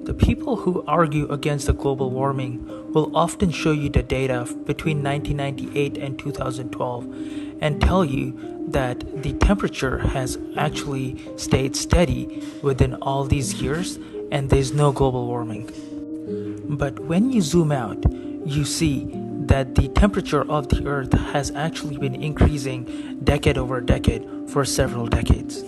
The people who argue against the global warming will often show you the data between 1998 and 2012 and tell you that the temperature has actually stayed steady within all these years and there's no global warming. But when you zoom out, you see that the temperature of the Earth has actually been increasing decade over decade for several decades.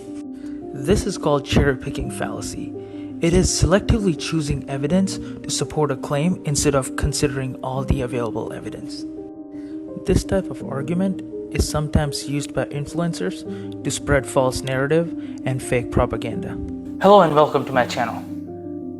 This is called cherry-picking fallacy. It is selectively choosing evidence to support a claim instead of considering all the available evidence. This type of argument is sometimes used by influencers to spread false narrative and fake propaganda. Hello and welcome to my channel.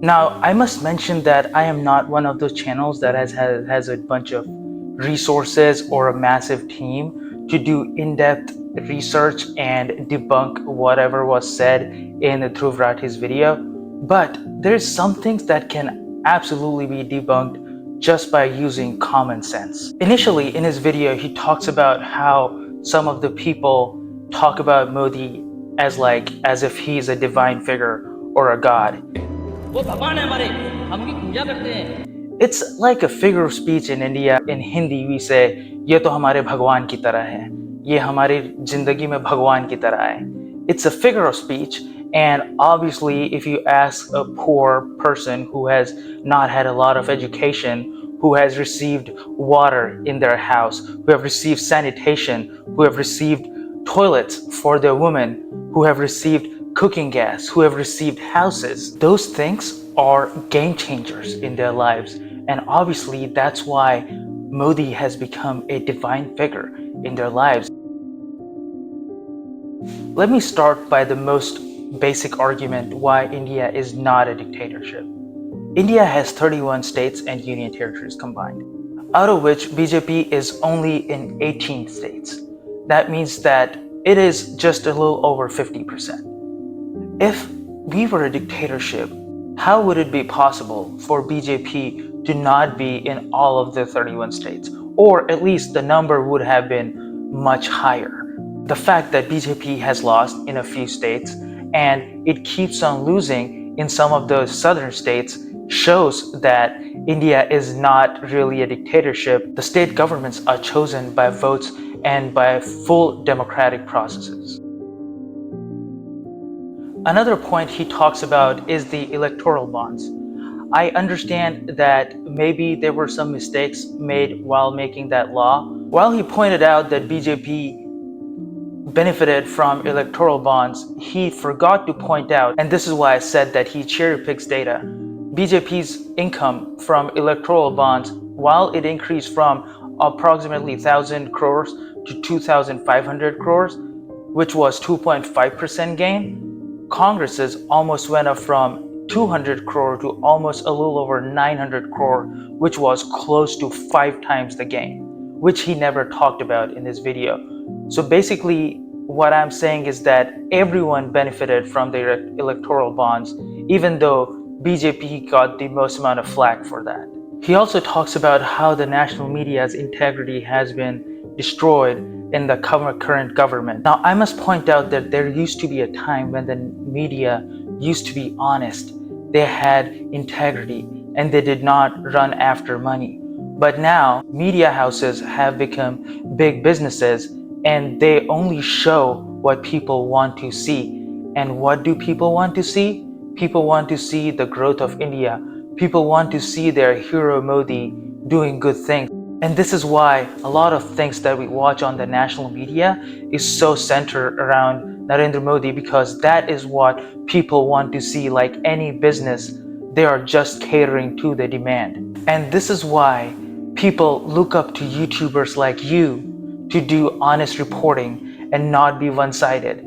Now, I must mention that I am not one of those channels that has a bunch of resources or a massive team to do in-depth research and debunk whatever was said in Dhruv Rathee's video. But there's some things that can absolutely be debunked just by using common sense. Initially, in his video, he talks about how some of the people talk about Modi as if he's a divine figure or a god. It's like a figure of speech in India. In Hindi, we say, "Ye to hamare Bhagwan ki tarah hai." Ye hamari zindagi mein Bhagwan ki tarah hai. It's a figure of speech. And obviously, if you ask a poor person who has not had a lot of education, who has received water in their house, who have received sanitation, who have received toilets for their women, who have received cooking gas, who have received houses, those things are game changers in their lives. And obviously, that's why Modi has become a divine figure in their lives. Let me start by the most basic argument why India is not a dictatorship. India has 31 states and union territories combined, out of which BJP is only in 18 states. That means that it is just a little over 50%. If we were a dictatorship, how would it be possible for BJP to not be in all of the 31 states? Or at least the number would have been much higher. The fact that BJP has lost in a few states and it keeps on losing in some of those southern states shows that India is not really a dictatorship. The state governments are chosen by votes and by full democratic processes. Another point he talks about is the electoral bonds. I understand that maybe there were some mistakes made while making that law. While he pointed out that BJP benefited from electoral bonds, he forgot to point out, and this is why I said that he cherry picks data, BJP's income from electoral bonds, while it increased from approximately 1,000 crores to 2,500 crores, which was 2.5% gain, Congress's almost went up from 200 crore to almost a little over 900 crore, which was close to 5 times the gain, which he never talked about in his video. So basically, what I'm saying is that everyone benefited from the electoral bonds, even though BJP got the most amount of flack for that. He also talks about how the national media's integrity has been destroyed in the current government. Now, I must point out that there used to be a time when the media used to be honest. They had integrity and they did not run after money. But now, media houses have become big businesses and they only show what people want to see. And what do people want to see? People want to see the growth of India. People want to see their hero Modi doing good things. And this is why a lot of things that we watch on the national media is so centered around Narendra Modi, because that is what people want to see. Like any business, they are just catering to the demand. And this is why people look up to YouTubers like you to do honest reporting and not be one-sided.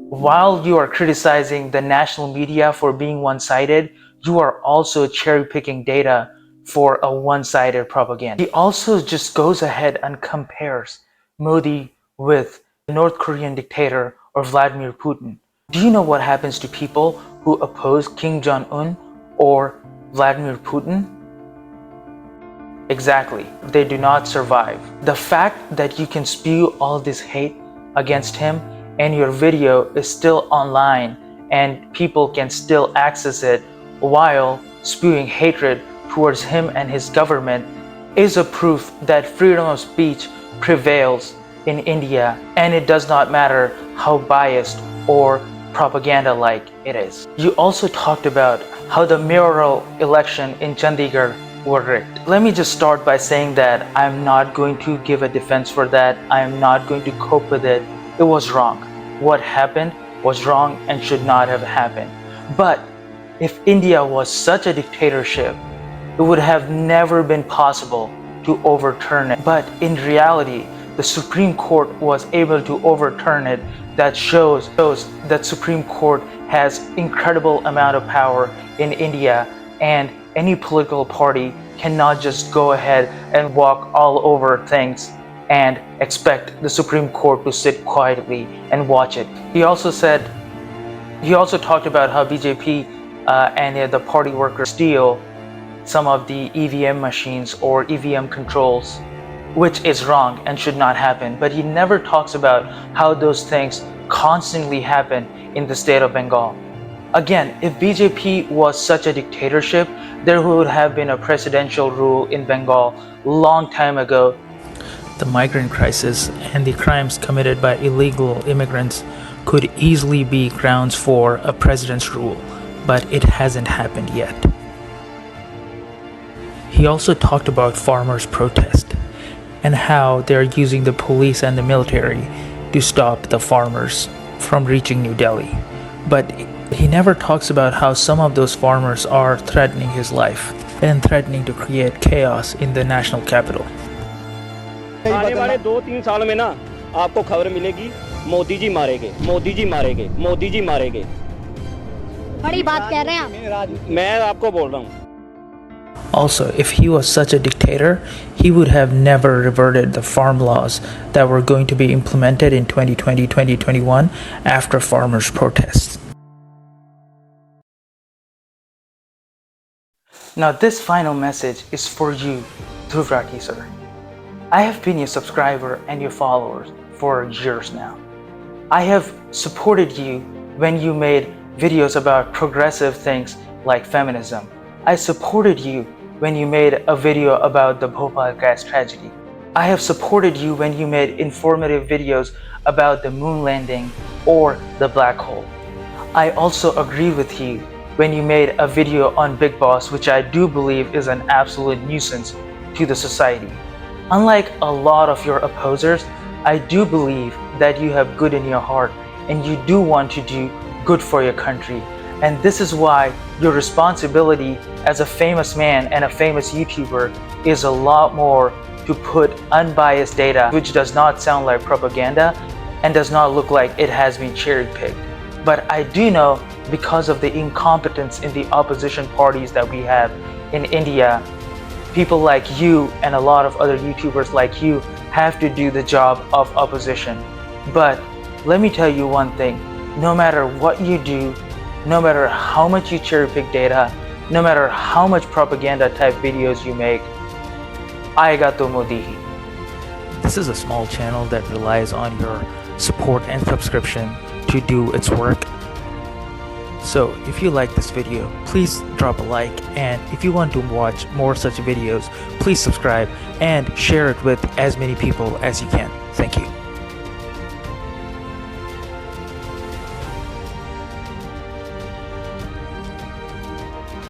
While you are criticizing the national media for being one-sided, you are also cherry-picking data for a one-sided propaganda. He also just goes ahead and compares Modi with the North Korean dictator or Vladimir Putin. Do you know what happens to people who oppose Kim Jong-un or Vladimir Putin? Exactly, they do not survive. The fact that you can spew all this hate against him and your video is still online and people can still access it while spewing hatred towards him and his government is a proof that freedom of speech prevails in India, and it does not matter how biased or propaganda-like it is. You also talked about how the mayoral election in Chandigarh were rigged. Let me just start by saying that I'm not going to give a defense for that. I am not going to cope with it. It was wrong. What happened was wrong and should not have happened. But if India was such a dictatorship, it would have never been possible to overturn it. But in reality, the Supreme Court was able to overturn it. That shows that Supreme Court has incredible amount of power in India, and any political party cannot just go ahead and walk all over things and expect the Supreme Court to sit quietly and watch it. He also talked about how BJP and the party workers steal some of the EVM machines or EVM controls, which is wrong and should not happen. But he never talks about how those things constantly happen in the state of Bengal. Again, if BJP was such a dictatorship, there would have been a presidential rule in Bengal long time ago. The migrant crisis and the crimes committed by illegal immigrants could easily be grounds for a president's rule, but it hasn't happened yet. He also talked about farmers' protest and how they're using the police and the military to stop the farmers from reaching New Delhi. But he never talks about how some of those farmers are threatening his life and threatening to create chaos in the national capital. आने वाले 2-3 साल में ना आपको खबर मिलेगी मोदी जी मारेंगे, मोदी जी मारेंगे, मोदी जी मारेंगे। बड़ी बात कह रहे हैं आप। मैं आपको बोल रहा हूँ। Also, if he was such a dictator, he would have never reverted the farm laws that were going to be implemented in 2020-2021 after farmers' protests. Now this final message is for you, Dhruv Rathee sir. I have been your subscriber and your followers for years now. I have supported you when you made videos about progressive things like feminism. I supported you when you made a video about the Bhopal gas tragedy. I have supported you when you made informative videos about the moon landing or the black hole. I also agree with you when you made a video on Big Boss, which I do believe is an absolute nuisance to the society. Unlike a lot of your opposers, I do believe that you have good in your heart and you do want to do good for your country. And this is why your responsibility as a famous man and a famous YouTuber is a lot more to put unbiased data, which does not sound like propaganda and does not look like it has been cherry-picked. But I do know, because of the incompetence in the opposition parties that we have in India, people like you and a lot of other YouTubers like you have to do the job of opposition. But let me tell you one thing, no matter what you do, no matter how much you cherry pick data, no matter how much propaganda type videos you make, Aayega to Modi. This is a small channel that relies on your support and subscription to do its work. So if you like this video, please drop a like, and if you want to watch more such videos, please subscribe and share it with as many people as you can. Thank you.